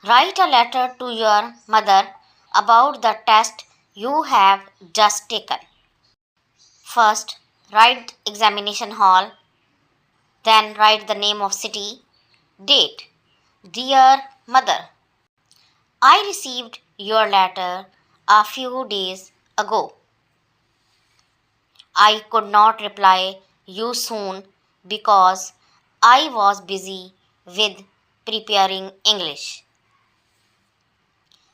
Write a letter to your mother about the test you have just taken. First, write examination hall, then write the name of city, date. Dear mother, I received your letter a few days ago. I could not reply you soon because I was busy with preparing English.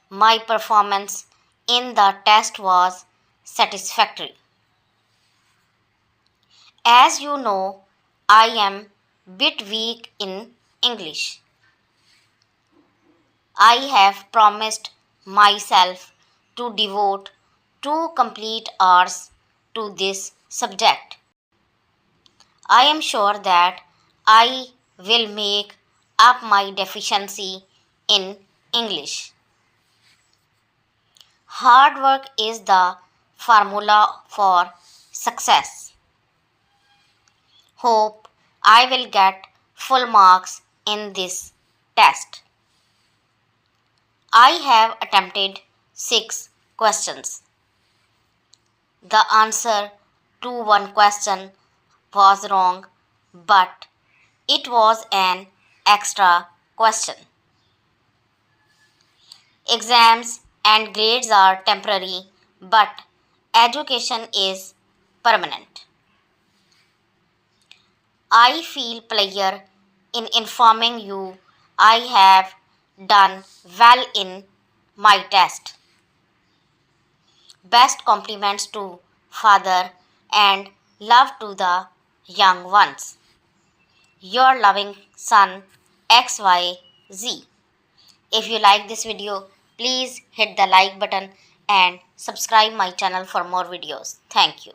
My performance in the test was satisfactory. As you know, I am bit weak in English. I have promised myself to devote 2 complete hours to this subject. I am sure that I will make up my deficiency in English. Hard work is the formula for success. Hope I will get full marks in this test. I have attempted 6 questions. The answer to one question was wrong, but it was an extra question. Exams and grades are temporary, but education is permanent. I feel pleasure in informing you I have done well in my test. Best compliments to father and love to the young ones. Your loving son XYZ. If you like this video, please hit the like button and subscribe my channel for more videos. Thank you.